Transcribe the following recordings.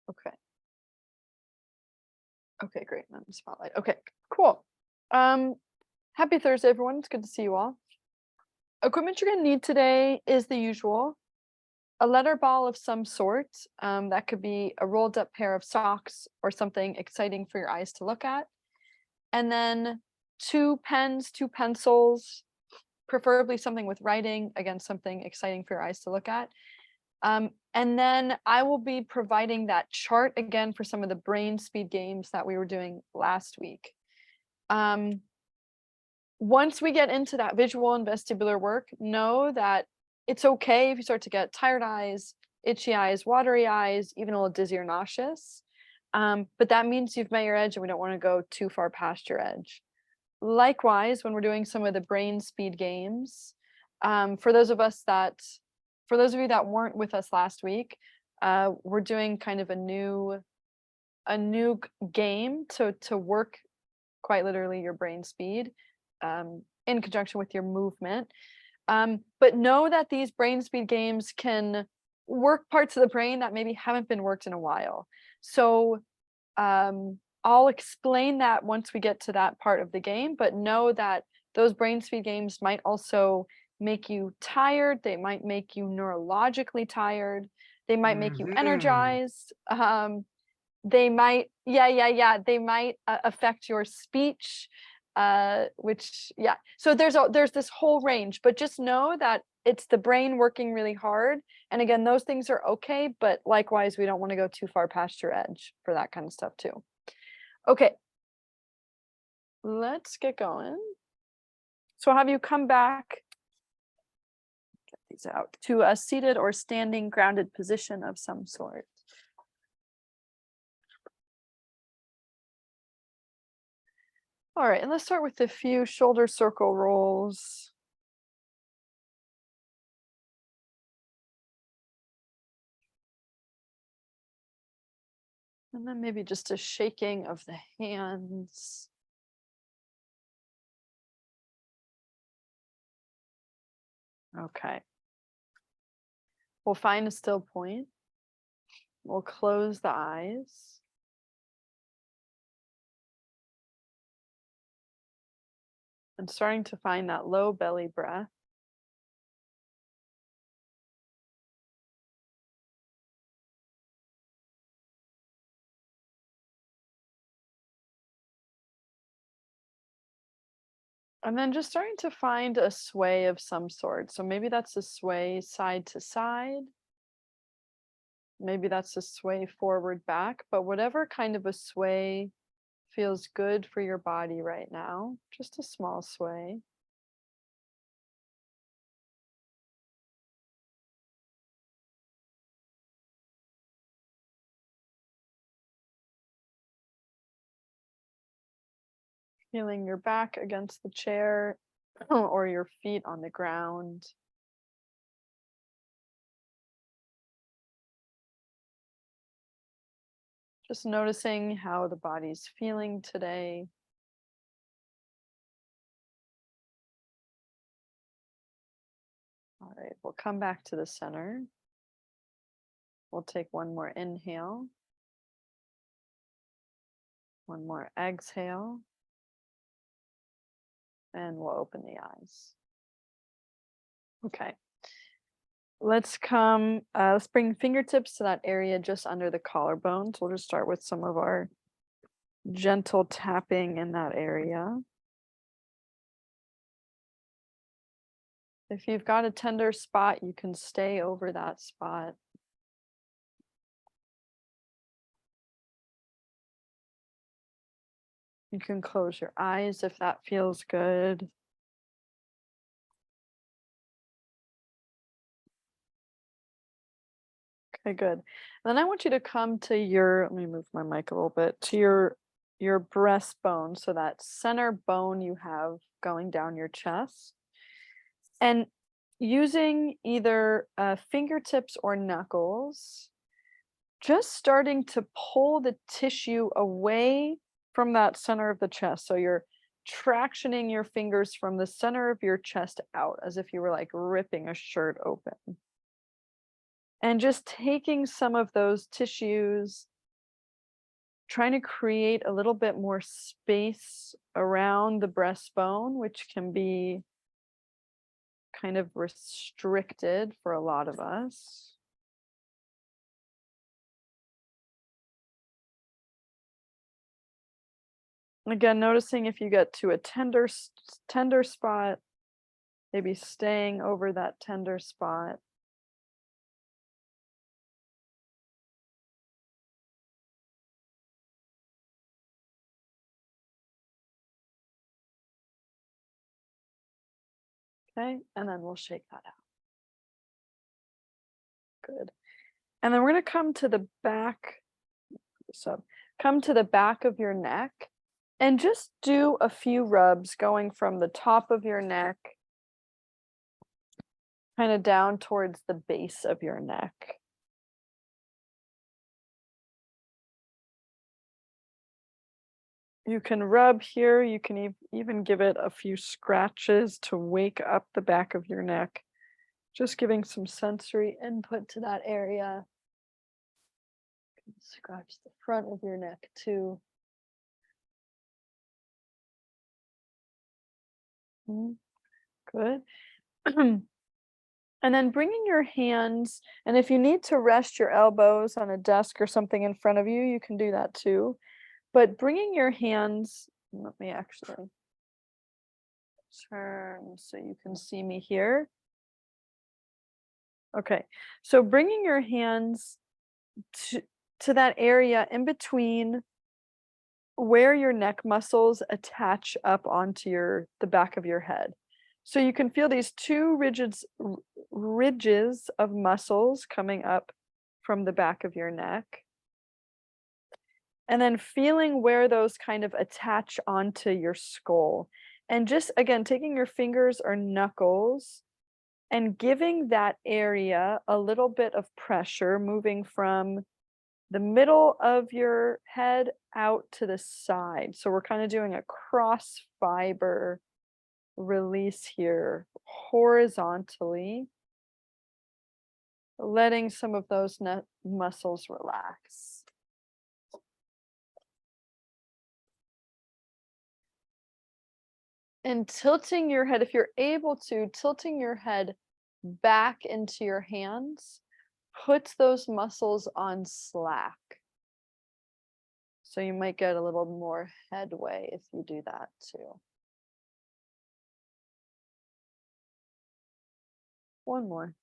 Okay. Okay, great. Then spotlight. Okay, cool. Happy Thursday, everyone. It's good to see you all. Equipment you're gonna need today is the usual. A letter ball of some sort. That could be a rolled up pair of socks or something exciting for your eyes to look at. And then 2 pens, 2 pencils, preferably something with writing, again, something exciting for your eyes to look at. And then I will be providing that chart again for some of the brain speed games that we were doing last week. Once we get into that visual and vestibular work, know that it's okay if you start to get tired eyes, itchy eyes, watery eyes, even a little dizzy or nauseous. But that means you've met your edge and we don't want to go too far past your edge. Likewise, when we're doing some of the brain speed games, for those of you that weren't with us last week, we're doing kind of a new game to work quite literally your brain speed in conjunction with your movement. But know that these brain speed games can work parts of the brain that maybe haven't been worked in a while. So I'll explain that once we get to that part of the game, but know that those brain speed games might also make you tired. They might make you neurologically tired. They might make you energized. They might, they might affect your speech, which, yeah. So there's this whole range, but just know that it's the brain working really hard. And again, those things are okay, but likewise, we don't want to go too far past your edge for that kind of stuff too. Okay, let's get going. So I'll have you come back, get these out, to a seated or standing grounded position of some sort. All right, and let's start with a few shoulder circle rolls. And then maybe just a shaking of the hands. Okay. We'll find a still point. We'll close the eyes. And starting to find that low belly breath. And then just starting to find a sway of some sort. So maybe that's a sway side to side. Maybe that's a sway forward back, but whatever kind of a sway feels good for your body right now, just a small sway. Feeling your back against the chair or your feet on the ground. Just noticing how the body's feeling today. All right, we'll come back to the center. We'll take one more inhale. One more exhale. And we'll open the eyes. Okay. Let's bring fingertips to that area just under the collarbones. We'll just start with some of our gentle tapping in that area. If you've got a tender spot, you can stay over that spot. You can close your eyes if that feels good. Okay, good. Then I want you to come to let me move my mic a little bit, to your breastbone, so that center bone you have going down your chest. And using either fingertips or knuckles, just starting to pull the tissue away from that center of the chest. So you're tractioning your fingers from the center of your chest out as if you were like ripping a shirt open. And just taking some of those tissues trying to create a little bit more space around the breastbone, which can be kind of restricted for a lot of us. Again, noticing if you get to a tender spot, maybe staying over that tender spot. Okay, and then we'll shake that out. Good. And then we're going to come to the back. So come to the back of your neck and just do a few rubs going from the top of your neck kind of down towards the base of your neck. You can rub here, you can even give it a few scratches to wake up the back of your neck, just giving some sensory input to that area. Scratch the front of your neck too. Good. And then bringing your hands, and if you need to rest your elbows on a desk or something in front of you, you can do that too. But bringing your hands, let me actually turn so you can see me here. Okay, so bringing your hands to that area in between where your neck muscles attach up onto the back of your head. So you can feel these two ridges of muscles coming up from the back of your neck. And then feeling where those kind of attach onto your skull. And just, again, taking your fingers or knuckles and giving that area a little bit of pressure, moving from the middle of your head out to the side. So we're kind of doing a cross fiber release here horizontally, letting some of those muscles relax. And tilting your head, if you're able to, tilting your head back into your hands puts those muscles on slack. So you might get a little more headway if you do that too. One more.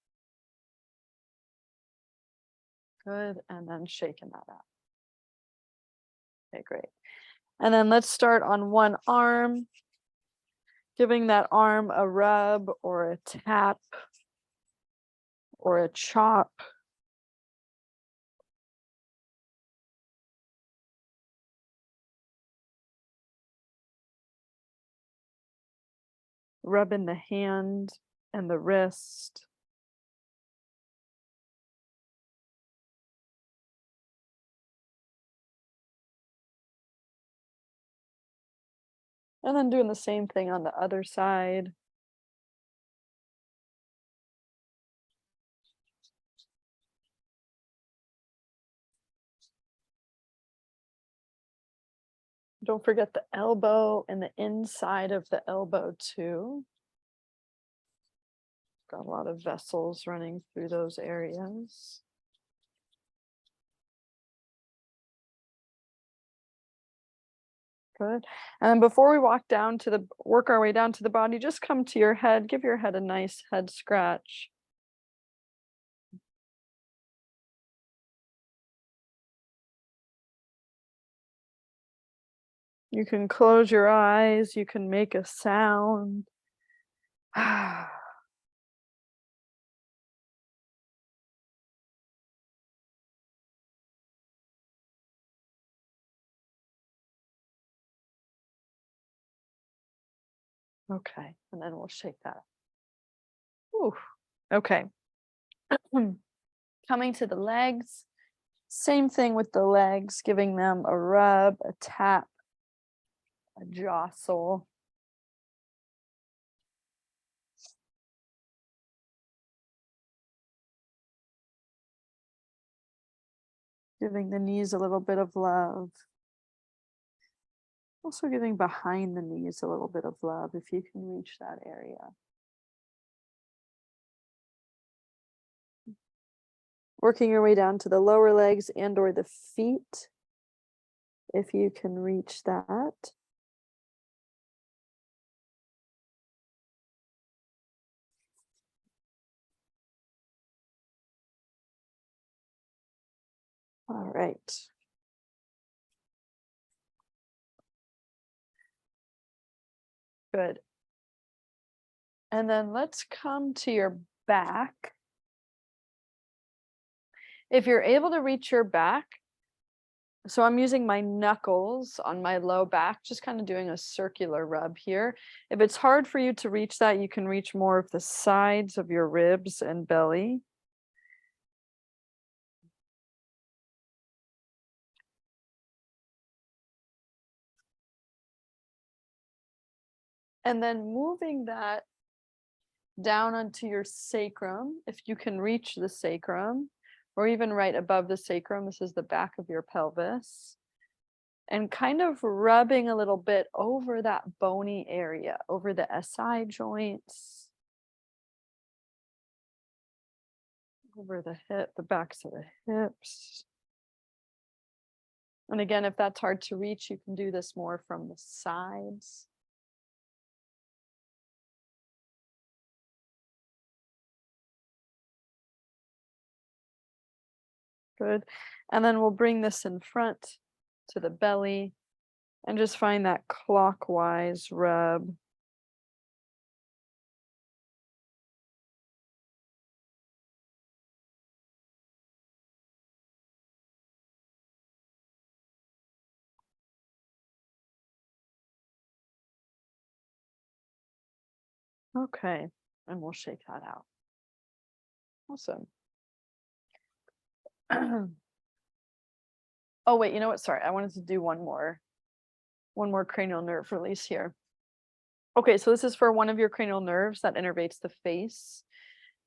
Good, and then shaking that out. Okay, great. And then let's start on one arm, giving that arm a rub or a tap or a chop. Rubbing the hand and the wrist. And then doing the same thing on the other side. Don't forget the elbow and the inside of the elbow too. Got a lot of vessels running through those areas. Good. And before we work our way down to the body, just come to your head, give your head a nice head scratch. You can close your eyes, you can make a sound. Okay, and then we'll shake that. Ooh, okay. Coming to the legs, same thing with the legs, giving them a rub, a tap, a jostle. Giving the knees a little bit of love. Also giving behind the knees a little bit of love if you can reach that area. Working your way down to the lower legs and or the feet if you can reach that. All right. Good. And then let's come to your back. If you're able to reach your back, so I'm using my knuckles on my low back, just kind of doing a circular rub here. If it's hard for you to reach that, you can reach more of the sides of your ribs and belly. And then moving that down onto your sacrum, if you can reach the sacrum, or even right above the sacrum, this is the back of your pelvis, and kind of rubbing a little bit over that bony area, over the SI joints, over the hip, the backs of the hips. And again, if that's hard to reach, you can do this more from the sides. Good. And then we'll bring this in front to the belly and just find that clockwise rub. Okay, and we'll shake that out. Awesome. Oh wait, you know what? Sorry, I wanted to do one more cranial nerve release here. Okay, so this is for one of your cranial nerves that innervates the face.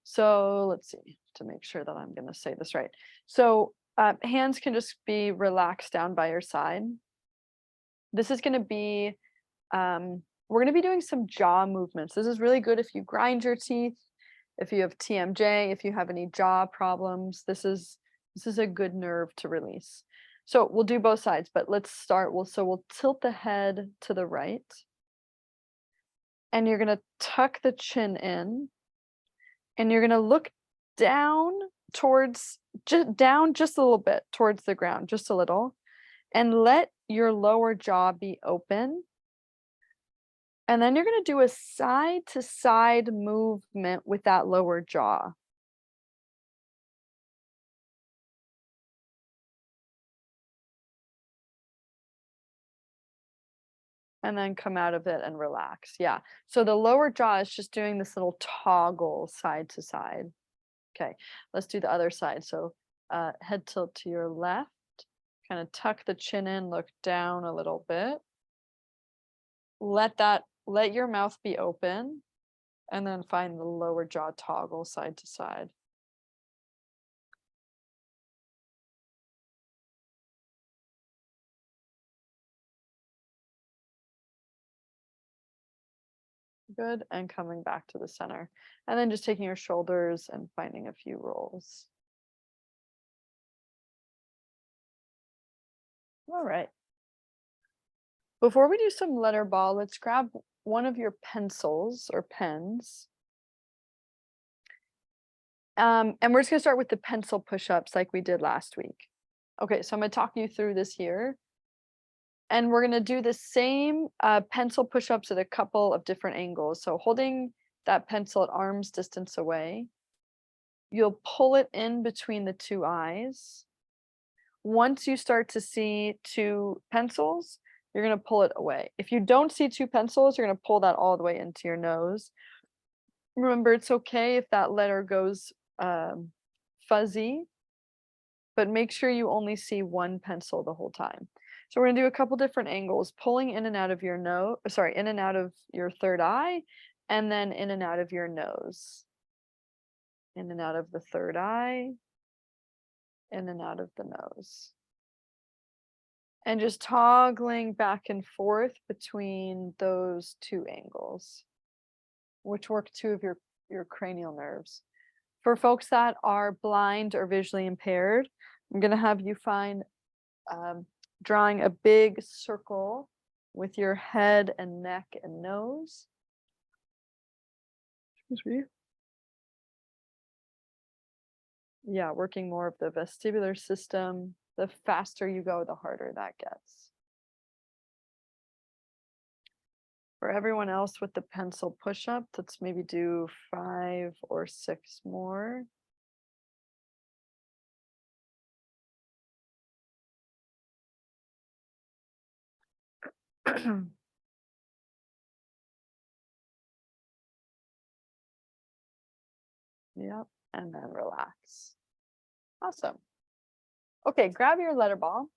So let's see to make sure that I'm going to say this right. So hands can just be relaxed down by your side. This is going to be, we're going to be doing some jaw movements. This is really good if you grind your teeth, if you have TMJ, if you have any jaw problems. This is a good nerve to release. So we'll do both sides, but let's start. We'll tilt the head to the right. And you're going to tuck the chin in. And you're going to look down towards, down just a little bit towards the ground, just a little. And let your lower jaw be open. And then you're going to do a side to side movement with that lower jaw. And then come out of it and relax. Yeah. So the lower jaw is just doing this little toggle side to side. Okay, let's do the other side. So head tilt to your left, kind of tuck the chin in, look down a little bit. Let your mouth be open, and then find the lower jaw toggle side to side. Good, and coming back to the center. And then just taking your shoulders and finding a few rolls. All right. Before we do some letter ball, let's grab one of your pencils or pens. And we're just gonna start with the pencil push-ups like we did last week. Okay, so I'm gonna talk you through this here. And we're gonna do the same pencil push-ups at a couple of different angles. So holding that pencil at arm's distance away, you'll pull it in between the two eyes. Once you start to see two pencils, you're gonna pull it away. If you don't see two pencils, you're gonna pull that all the way into your nose. Remember, it's okay if that letter goes fuzzy, but make sure you only see one pencil the whole time. So we're gonna do a couple different angles, pulling in and out of your nose, sorry, in and out of your third eye, and then in and out of your nose. In and out of the third eye, in and out of the nose. And just toggling back and forth between those two angles, which work two of your cranial nerves. For folks that are blind or visually impaired, I'm going to have you find drawing a big circle with your head and neck and nose. Excuse me. Yeah, working more of the vestibular system. The faster you go, the harder that gets. For everyone else with the pencil push-up, let's maybe do 5 or 6 more. Yep, and then relax. Awesome. Okay, grab your letter ball.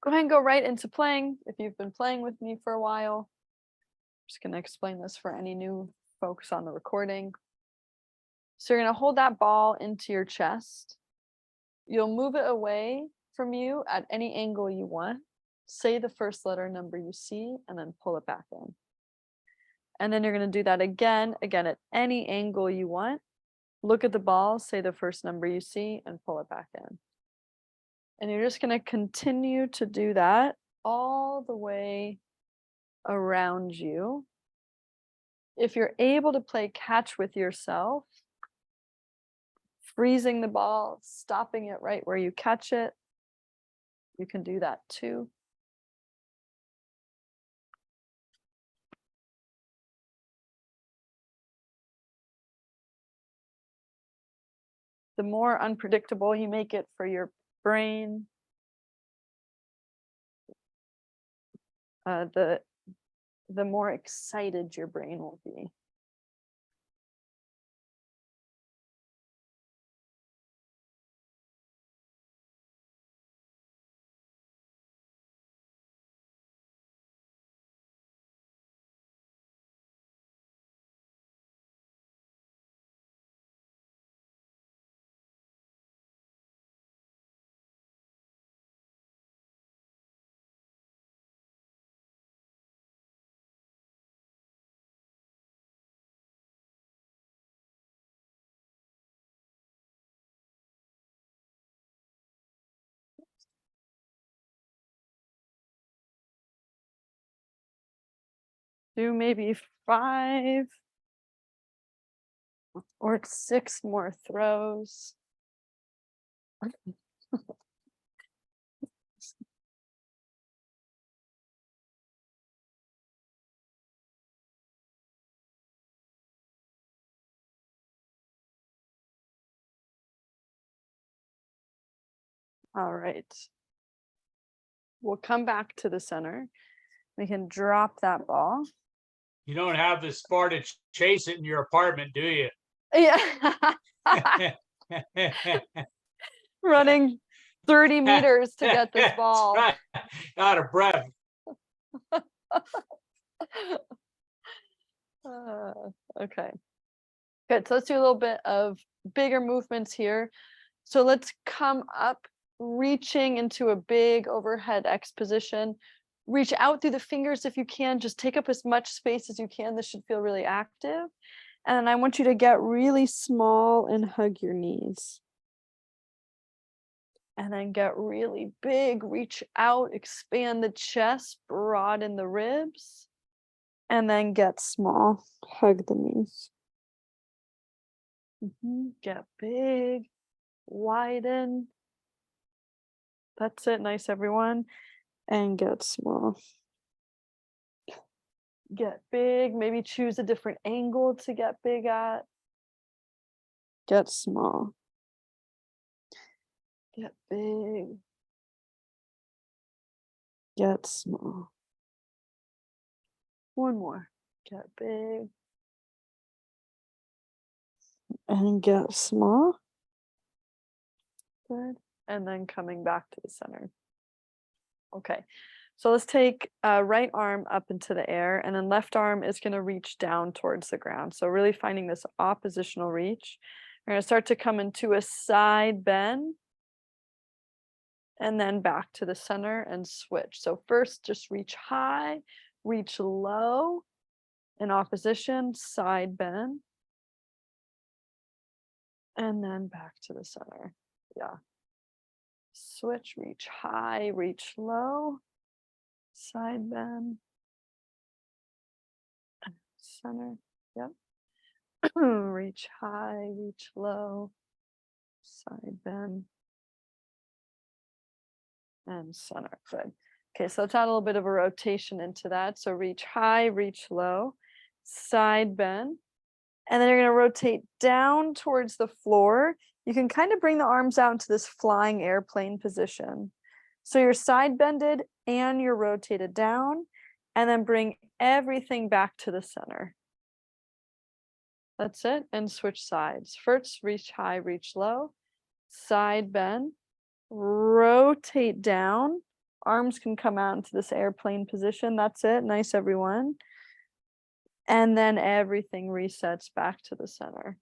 Go ahead and go right into playing if you've been playing with me for a while. I'm just going to explain this for any new folks on the recording. So you're going to hold that ball into your chest. You'll move it away from you at any angle you want. Say the first letter number you see and then pull it back in. And then you're going to do that again at any angle you want. Look at the ball, say the first number you see and pull it back in. And you're just going to continue to do that all the way around you. If you're able to play catch with yourself, freezing the ball, stopping it right where you catch it, you can do that too. The more unpredictable you make it for your brain, the more excited your brain will be. Do maybe 5 or 6 more throws. All right. We'll come back to the center. We can drop that ball. You don't have the spar to chase it in your apartment, do you? Yeah. Running 30 meters to get this ball. Right. Out of breath. Okay. Good. So let's do a little bit of bigger movements here. So let's come up, reaching into a big overhead X position. Reach out through the fingers if you can. Just take up as much space as you can. This should feel really active. And I want you to get really small and hug your knees. And then get really big, reach out, expand the chest, broaden the ribs. And then get small, hug the knees. Get big, widen. That's it, nice everyone. And get small. Get big, maybe choose a different angle to get big at. Get small. Get big. Get small. One more. Get big. And get small. Good. And then coming back to the center. Okay. So let's take right arm up into the air, and then left arm is going to reach down towards the ground. So really finding this oppositional reach. We're going to start to come into a side bend. and then back to the center and switch. So first just reach high, reach low in opposition, side bend, and then back to the center. Yeah. Switch, reach high, reach low, side bend, center. Yep. Reach high, reach low, side bend, and center. Good. Okay, so let's add a little bit of a rotation into that. So reach high, reach low, side bend, and then you're going to rotate down towards the floor. You can kind of bring the arms out into this flying airplane position. So you're side bended and you're rotated down, and then bring everything back to the center. That's it, and switch sides. First, reach high, reach low, side bend, rotate down. Arms can come out into this airplane position. That's it. Nice, everyone. And then everything resets back to the center.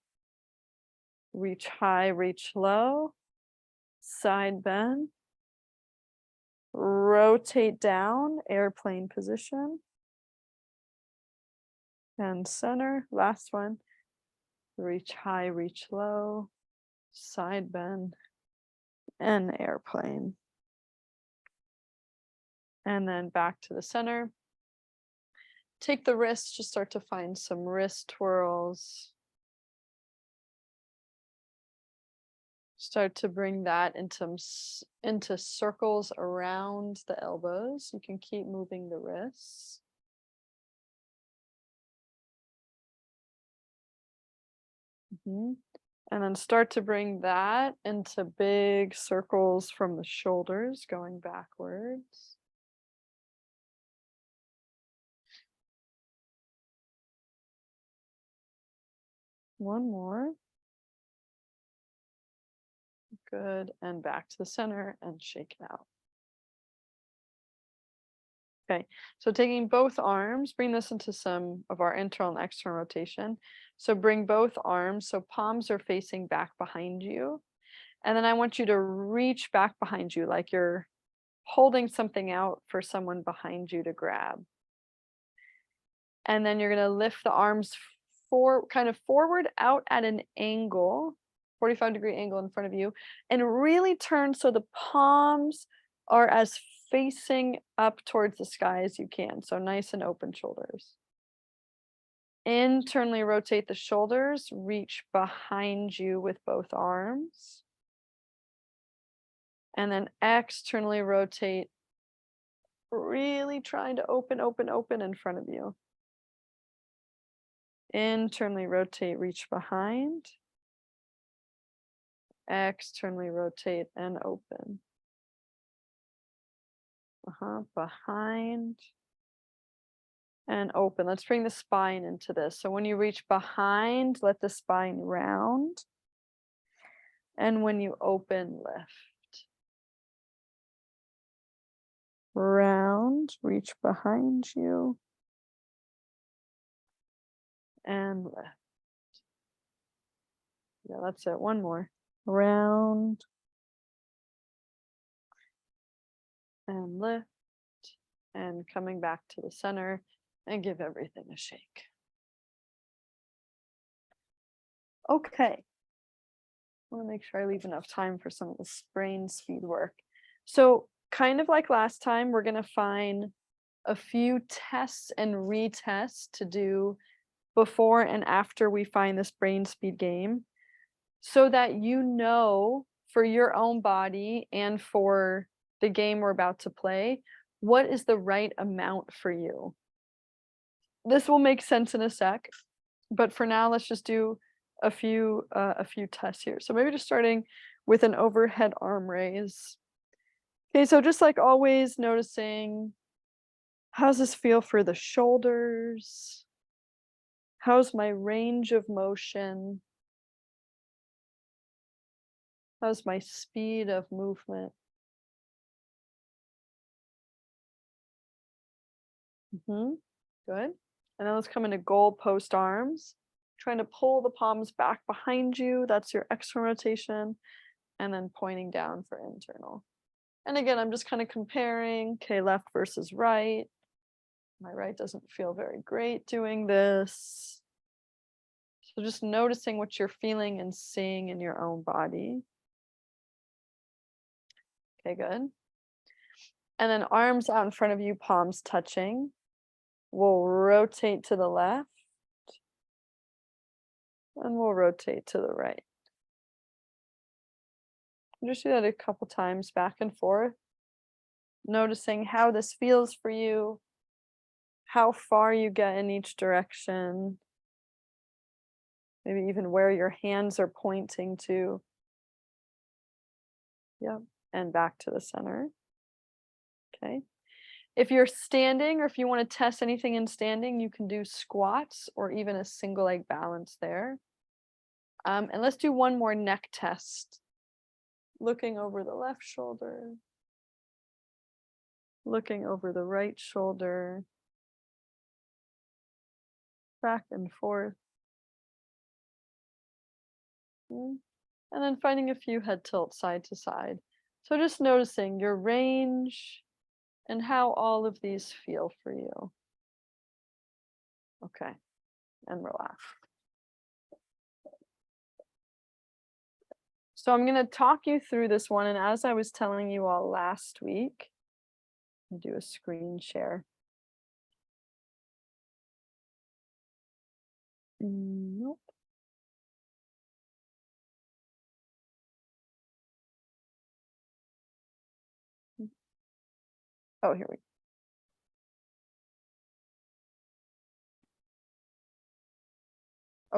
Reach high, reach low, side bend, rotate down, airplane position, and center. Last one. Reach high, reach low, side bend, and airplane. And then back to the center. Take the wrists, just start to find some wrist twirls. Start to bring that into circles around the elbows. You can keep moving the wrists. And then start to bring that into big circles from the shoulders going backwards. One more. Good. And back to the center and shake it out. Okay, so taking both arms, bring this into some of our internal and external rotation. So bring both arms, so palms are facing back behind you. And then I want you to reach back behind you like you're holding something out for someone behind you to grab. And then you're going to lift the arms kind of forward out at an angle, 45-degree angle in front of you, and really turn so the palms are as facing up towards the sky as you can. So nice and open shoulders. Internally rotate the shoulders, reach behind you with both arms. And then externally rotate, really trying to open in front of you. Internally rotate, reach behind. Externally rotate and open. Behind and open. Let's bring the spine into this. So when you reach behind, let the spine round. And when you open, lift. Round, reach behind you. And lift. Yeah, that's it. One more. Round. And lift. And coming back to the center and give everything a shake. Okay. I want to make sure I leave enough time for some of the brain speed work. So kind of like last time, we're going to find a few tests and retests to do before and after we find this brain speed game, so that you know for your own body and for the game we're about to play, what is the right amount for you. This will make sense in a sec, but for now, let's just do a few tests here. So maybe just starting with an overhead arm raise. Okay, so just like always, noticing how's this feel for the shoulders? How's my range of motion? How's my speed of movement? Good. And then let's come into goal post arms. Trying to pull the palms back behind you. That's your external rotation. And then pointing down for internal. And again, I'm just kind of comparing, okay, left versus right. My right doesn't feel very great doing this. So just noticing what you're feeling and seeing in your own body. Okay, good. And then arms out in front of you, palms touching. We'll rotate to the left. And we'll rotate to the right. Just do that a couple times back and forth. Noticing how this feels for you, how far you get in each direction. Maybe even where your hands are pointing to. Yep. And back to the center. Okay. If you're standing or if you want to test anything in standing, you can do squats or even a single leg balance there. And let's do one more neck test. Looking over the left shoulder. Looking over the right shoulder. Back and forth. And then finding a few head tilts side to side. So just noticing your range and how all of these feel for you. Okay, and relax. So I'm going to talk you through this one, and as I was telling you all last week, I'll do a screen share. Nope. Oh, here we go.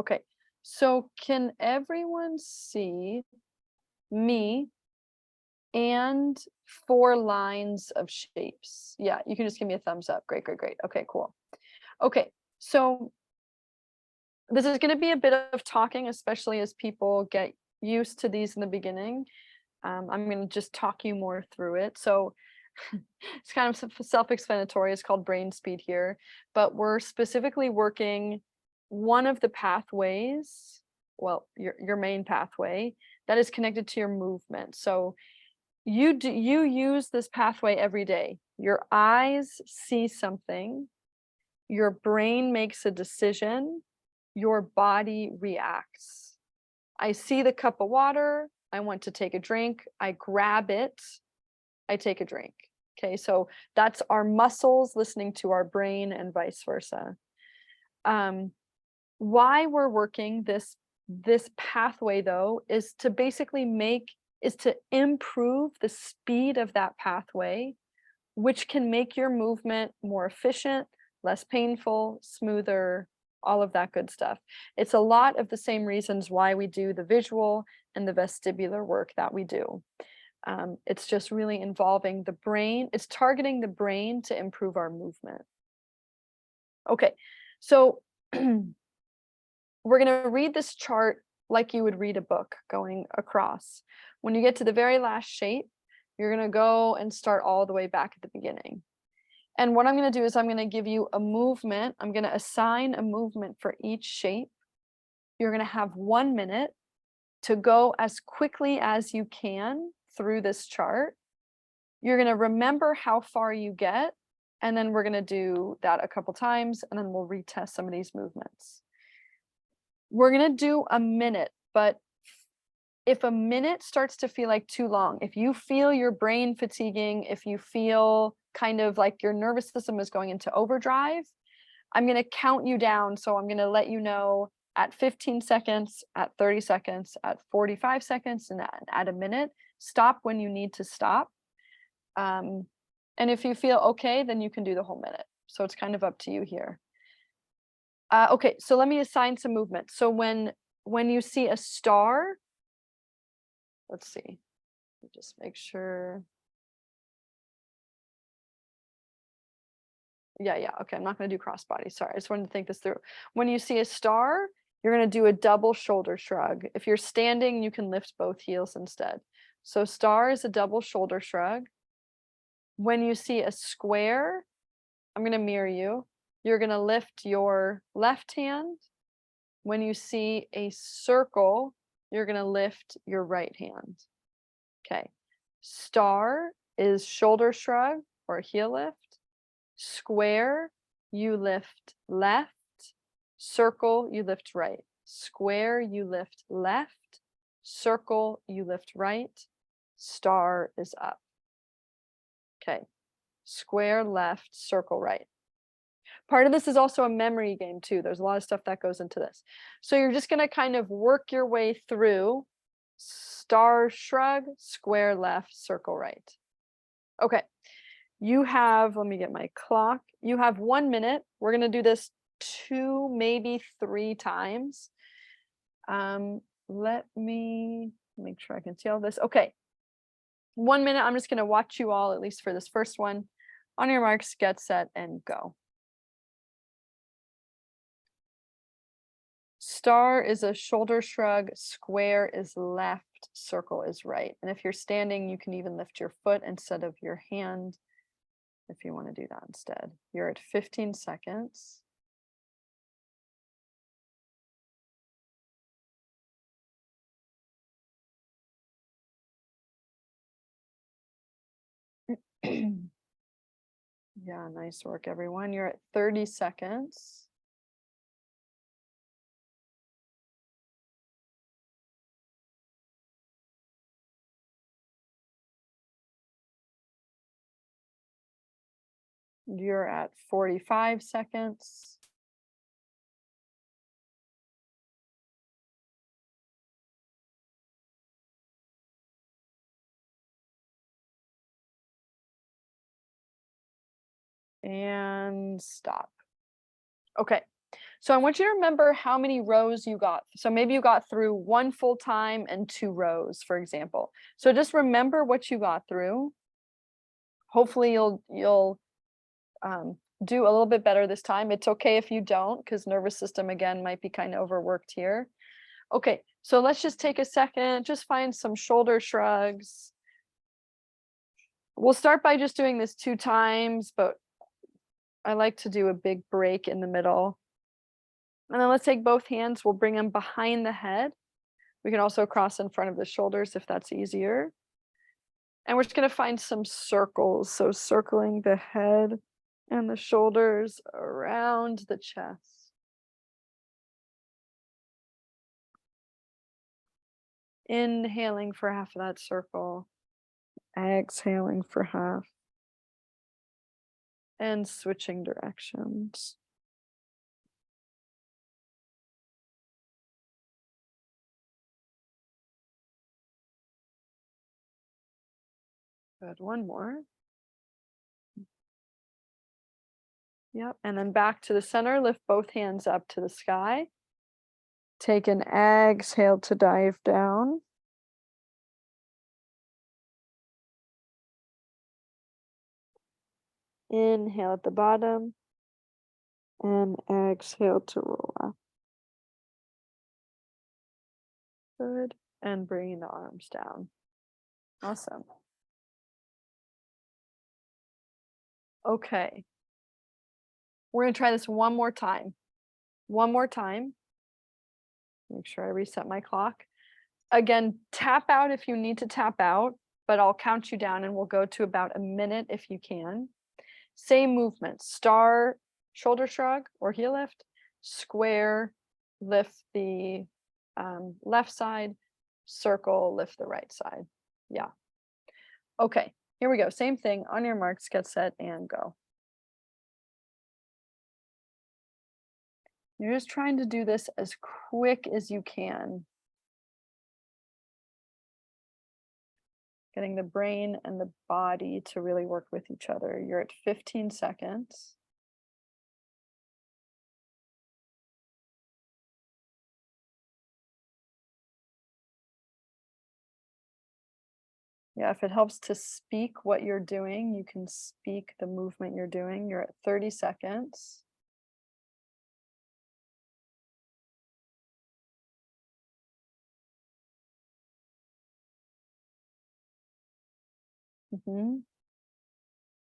Okay, so can everyone see me and 4 lines of shapes? Yeah, you can just give me a thumbs up. Great, great, great. Okay, cool. Okay, so this is going to be a bit of talking, especially as people get used to these in the beginning. I'm going to just talk you more through it. So it's kind of self-explanatory. It's called brain speed here, but we're specifically working one of the pathways, well, your main pathway that is connected to your movement. So you use this pathway every day. Your eyes see something, your brain makes a decision, your body reacts. I see the cup of water, I want to take a drink, I grab it, I take a drink. Okay, so that's our muscles listening to our brain and vice versa. Why we're working this pathway though is to basically improve the speed of that pathway, which can make your movement more efficient, less painful, smoother, all of that good stuff. It's a lot of the same reasons why we do the visual and the vestibular work that we do. It's just really involving the brain. It's targeting the brain to improve our movement. Okay, so we're going to read this chart like you would read a book going across. When you get to the very last shape, you're going to go and start all the way back at the beginning. And what I'm going to do is I'm going to give you a movement. I'm going to assign a movement for each shape. You're going to have 1 minute to go as quickly as you can through this chart. You're going to remember how far you get, and then we're going to do that a couple times, and then we'll retest some of these movements. We're going to do a minute, but if a minute starts to feel like too long, if you feel your brain fatiguing, if you feel kind of like your nervous system is going into overdrive, I'm going to count you down. So I'm going to let you know at 15 seconds, at 30 seconds, at 45 seconds, and at a minute. Stop when you need to stop. And if you feel okay, then you can do the whole minute. So it's kind of up to you here. Okay, so let me assign some movement. So when you see a star, let's see, just make sure. Yeah, okay, I'm not going to do crossbody. Sorry, I just wanted to think this through. When you see a star, you're going to do a double shoulder shrug. If you're standing, you can lift both heels instead. So star is a double shoulder shrug. When you see a square, I'm going to mirror you. You're going to lift your left hand. When you see a circle, you're going to lift your right hand. Okay. Star is shoulder shrug or heel lift. Square, you lift left. Circle, you lift right. Square, you lift left. Circle, you lift right. Star is up. Okay. Square, left, circle, right. Part of this is also a memory game too. There's a lot of stuff that goes into this. So you're just going to kind of work your way through star shrug, square left, circle right. Okay. You have, let me get my clock. You have 1 minute. We're going to do this 2, maybe 3 times. Let me make sure I can see all this. Okay. 1 minute. I'm just going to watch you all, at least for this first one. On your marks, get set, and go. Star is a shoulder shrug, square is left, circle is right. And if you're standing, you can even lift your foot instead of your hand if you want to do that instead. You're at 15 seconds. Yeah, nice work, everyone. You're at 30 seconds. You're at 45 seconds. And stop. Okay. So I want you to remember how many rows you got. So maybe you got through 1 full time and 2 rows, for example. So just remember what you got through. Hopefully you'll do a little bit better this time. It's okay if you don't, because nervous system again might be kind of overworked here. Okay, so let's just take a second, just find some shoulder shrugs. We'll start by just doing this 2 times, but I like to do a big break in the middle. And then let's take both hands, we'll bring them behind the head. We can also cross in front of the shoulders if that's easier. And we're just going to find some circles. So circling the head and the shoulders around the chest. Inhaling for half of that circle. Exhaling for half. And switching directions. Good, one more. Yep, and then back to the center, lift both hands up to the sky. Take an exhale to dive down. Inhale at the bottom. And exhale to roll up. Good, and bringing the arms down. Awesome. Okay. We're going to try this one more time. One more time. Make sure I reset my clock. Again, tap out if you need to tap out, but I'll count you down and we'll go to about a minute if you can. Same movement. Star, shoulder shrug or heel lift. Square, lift the left side. Circle, lift the right side. Yeah. Okay, here we go. Same thing. On your marks, get set, and go. You're just trying to do this as quick as you can. Getting the brain and the body to really work with each other. You're at 15 seconds. Yeah, if it helps to speak what you're doing, you can speak the movement you're doing. You're at 30 seconds.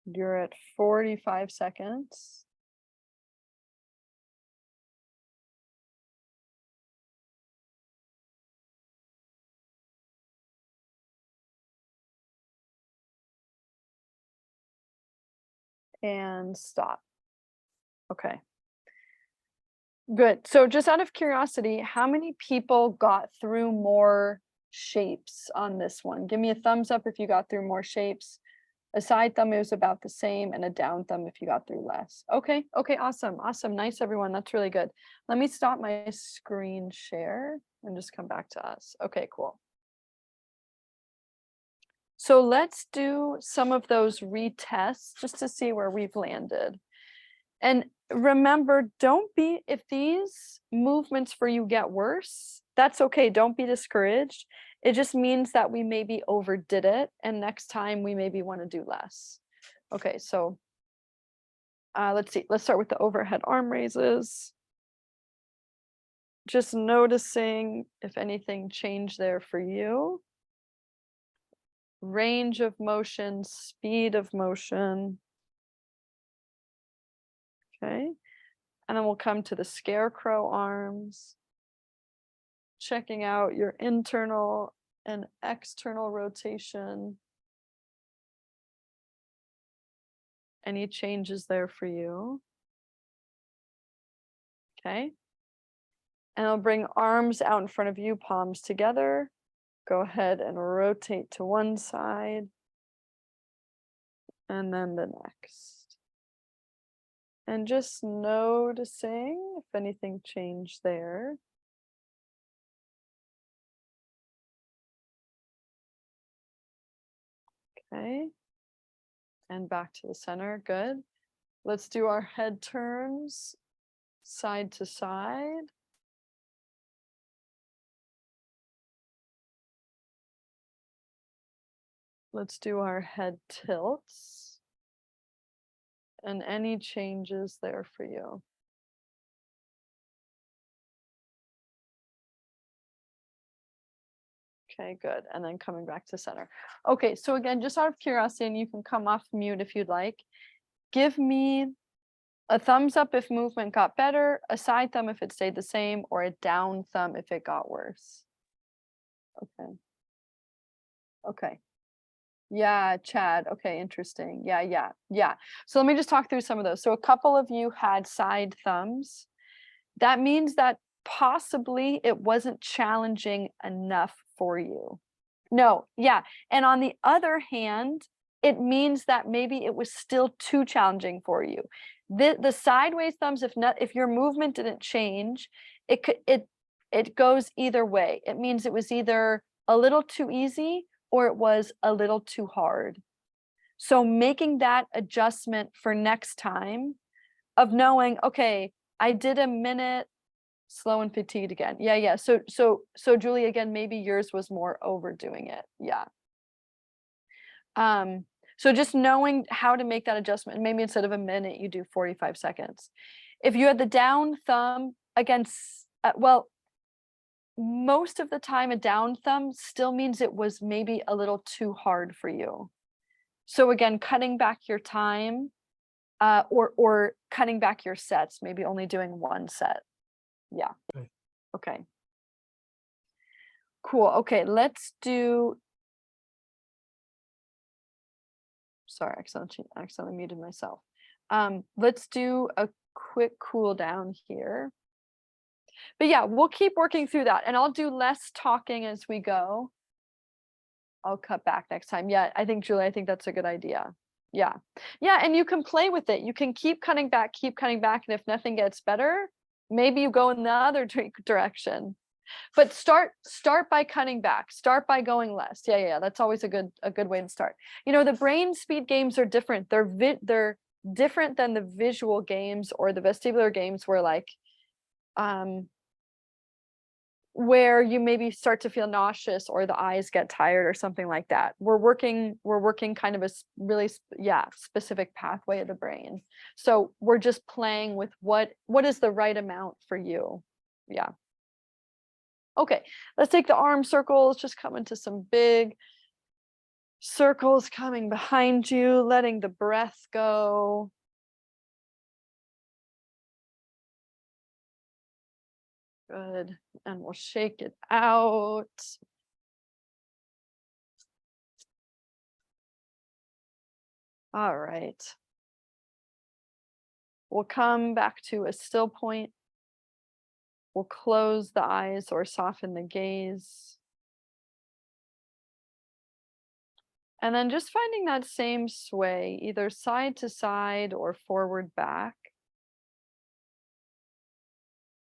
You're at 45 seconds. and stop. Okay. Good. So just out of curiosity, how many people got through more shapes on this one? Give me a thumbs up if you got through more shapes. A side thumb is about the same, and a down thumb if you got through less. Okay, okay, awesome, awesome. Nice, everyone. That's really good. Let me stop my screen share and just come back to us. Okay, cool. So let's do some of those retests just to see where we've landed. And remember, if these movements for you get worse, that's okay. Don't be discouraged. It just means that we maybe overdid it. And next time we maybe want to do less. Okay, so let's see. Let's start with the overhead arm raises. Just noticing if anything changed there for you. Range of motion, speed of motion. Okay. And then we'll come to the scarecrow arms. Checking out your internal and external rotation. Any changes there for you? Okay. And I'll bring arms out in front of you, palms together. Go ahead and rotate to one side. And then the next. And just noticing if anything changed there. Okay. And back to the center. Good. Let's do our head turns side to side. Let's do our head tilts. And any changes there for you. Okay, good. And then coming back to center. Okay, so again, just out of curiosity, and you can come off mute if you'd like, give me a thumbs up if movement got better, a side thumb if it stayed the same, or a down thumb if it got worse. Okay. Okay. Yeah, Chad. Okay, interesting. Yeah. So let me just talk through some of those. So a couple of you had side thumbs. That means that possibly it wasn't challenging enough for you. No, yeah. And on the other hand, it means that maybe it was still too challenging for you. The sideways thumbs, if your movement didn't change, it goes either way. It means it was either a little too easy or it was a little too hard. So making that adjustment for next time of knowing, okay, I did a minute slow and fatigued again. Yeah. So Julie, again, maybe yours was more overdoing it. Yeah. So just knowing how to make that adjustment, maybe instead of a minute, you do 45 seconds. If you had the down thumb against, well, most of the time a down thumb still means it was maybe a little too hard for you. So again, cutting back your time, or cutting back your sets, maybe only doing one set. Yeah. Okay. Cool. Okay, let's do. Sorry, accidentally muted myself. Let's do a quick cool down here. But yeah, we'll keep working through that, and I'll do less talking as we go. I'll cut back next time. Yeah, I think Julie, I think that's a good idea. Yeah, and you can play with it. You can keep cutting back, and if nothing gets better, maybe you go in the other direction. But start by cutting back. Start by going less. Yeah. That's always a good way to start. You know, the brain speed games are different. They're different than the visual games or the vestibular games where like where you maybe start to feel nauseous or the eyes get tired or something like that. We're working kind of a really specific pathway of the brain. So we're just playing with what is the right amount for you. Yeah. Okay, let's take the arm circles, just come into some big circles coming behind you, letting the breath go. Good, and we'll shake it out. All right. We'll come back to a still point. We'll close the eyes or soften the gaze. And then just finding that same sway, either side to side or forward back.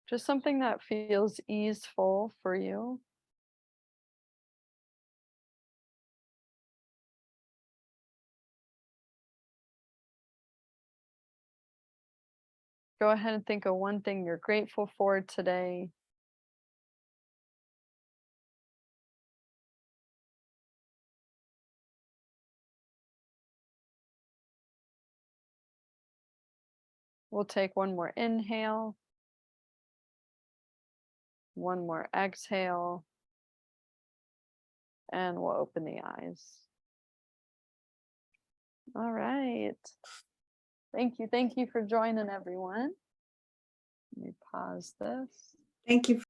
Just something that feels easeful for you. Go ahead and think of one thing you're grateful for today. We'll take one more inhale, one more exhale, and we'll open the eyes. All right. Thank you. Thank you for joining, everyone. Let me pause this. Thank you.